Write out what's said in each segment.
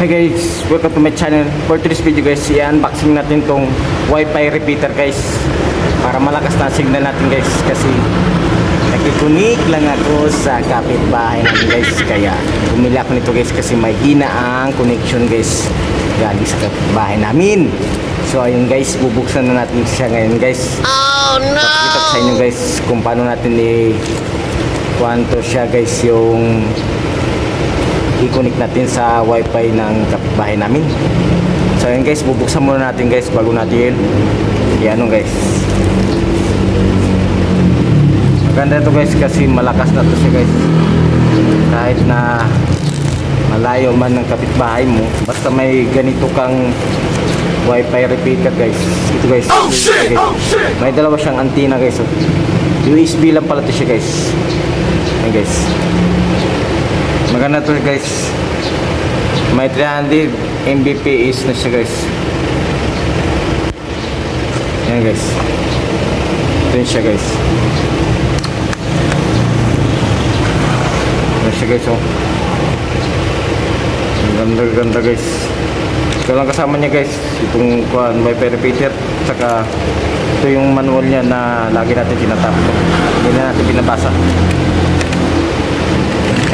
Hi guys, welcome to my channel. For today's video guys, i-unboxing natin tong Wi-Fi repeater guys, para malakas na signal natin guys, kasi nakikunik lang ako sa kapitbahay natin guys, kaya bumili ako nito guys kasi may hina ang connection guys galing sa kapitbahay namin. So ayun guys, bubuksan na natin siya ngayon guys. Oh no! Papakita ko sa inyo guys kung paano natin kuwanto siya guys, yung i-connect natin sa wifi ng kapitbahay namin. So ayun guys, bubuksan muna natin guys bago natin i-ano guys. Maganda ito guys kasi malakas na to siya guys, kahit na malayo man ng kapitbahay mo, basta may ganito kang wifi repeater guys. Ito guys, oh, shit! Guys. Oh, shit! May dalawa siyang antenna guys. USB lang pala to siya guys. Ayan guys, maganda to guys. May 300 Mbps na siya guys. Ayan guys, ito yun siya guys. Ayan siya guys, oh. Ganda guys. Ito lang kasama niya guys, itong wifi repeater, saka ito yung manual niya na lagi natin tinatap. Hindi na natin binabasa.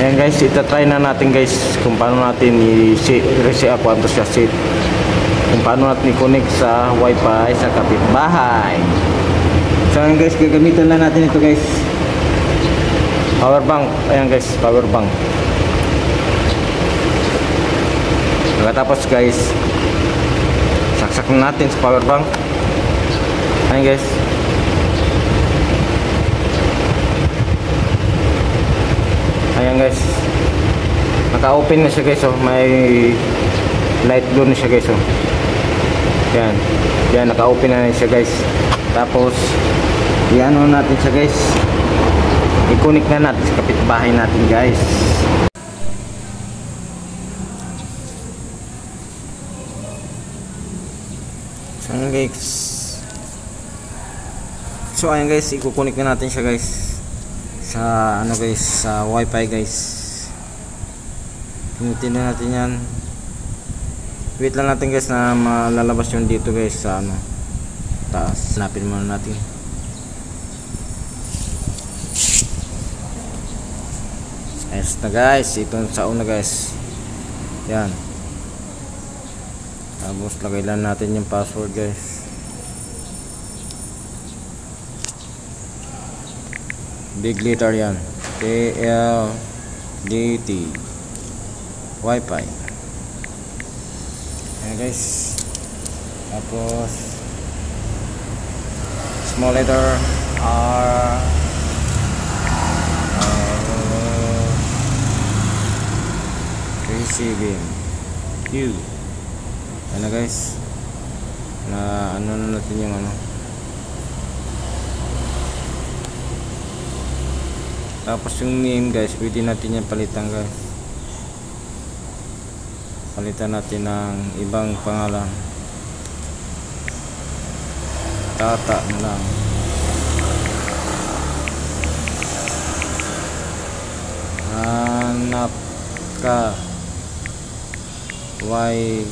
Ayan guys, itatry na natin guys kung paano natin i-reset kung siya set, kung paano natin i-connect sa wifi sa kapitbahay. So ayan guys, gagamitan na natin ito guys, power bank. Ayan guys, power bank. Pagkatapos guys, saksak na natin sa power bank. Ayan guys, ayan guys, naka-open na siya guys, oh. May light blue na siya guys, oh. Yan, yan, naka-open na siya guys. Tapos i-ano natin siya guys, i-connect na natin sa kapitbahay natin guys. So ayan guys, so ayan guys, i-connect na natin siya guys sa ano guys, sa wifi guys. Pinutin na natin yan. Wait lang natin guys na malalabas yung dito guys sa ano, taas. Hanapin muna natin. Ayos na guys, ito sa una guys. Yan. Tapos lagay lang natin yung password guys. Big letter yan, KLDT Wi-Fi. Ayan guys. Tapos small letter R, receiving Q. Ayan na guys, na ano na natin yung ano. Tapos yung name guys, pwede natin yan palitan guys. Palitan natin ng ibang pangalan. Tata na lang. Hanap ka wifi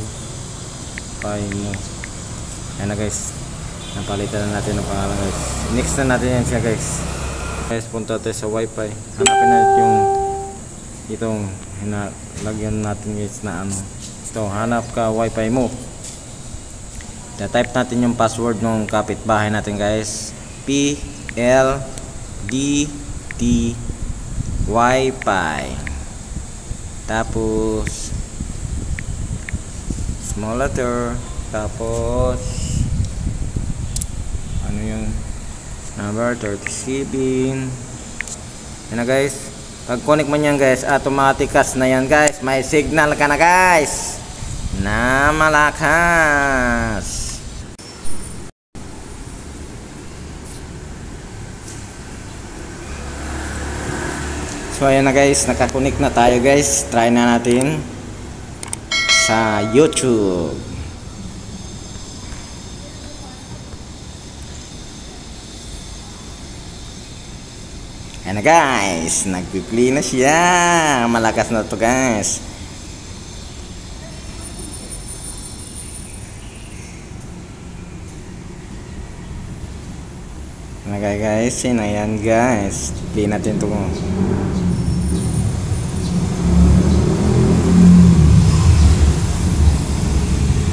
mo. Yan na guys, napalitan na natin ng pangalan guys. Next na natin yan siya guys. Guys, punta tayo sa wifi. Hanapin natin yung itong lagyan natin guys na ano. Ito, hanap ka wifi mo. Type natin yung password ng kapitbahay natin guys. PLDT Wi-Fi. Tapos small letter. Tapos ano yung number 37. Yan na guys, pag connect mo yan guys, automatikas na yan guys. May signal ka na guys na malakas. So ayan na guys, nakakonek na tayo guys. Try na natin sa YouTube. Ayan na guys, nagpi-play na siya. Malakas na to guys. Okay guys, yun ayan guys. Play natin ito.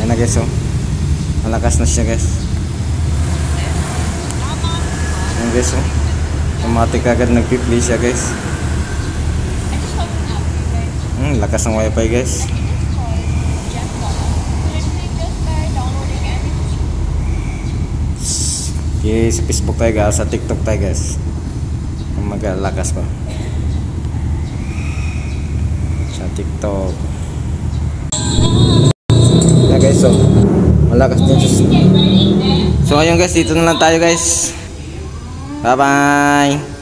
Ayan na guys, oh. Malakas na siya guys. Ayan guys, oh. Automatic agad nagpi-play siya guys. Lakas ng wifi guys. Okay, sa Facebook tayo guys, sa TikTok tayo guys. Maglakas pa sa TikTok. Yeah guys, so malakas din siya. So ayun guys, dito na lang tayo guys. Bye bye.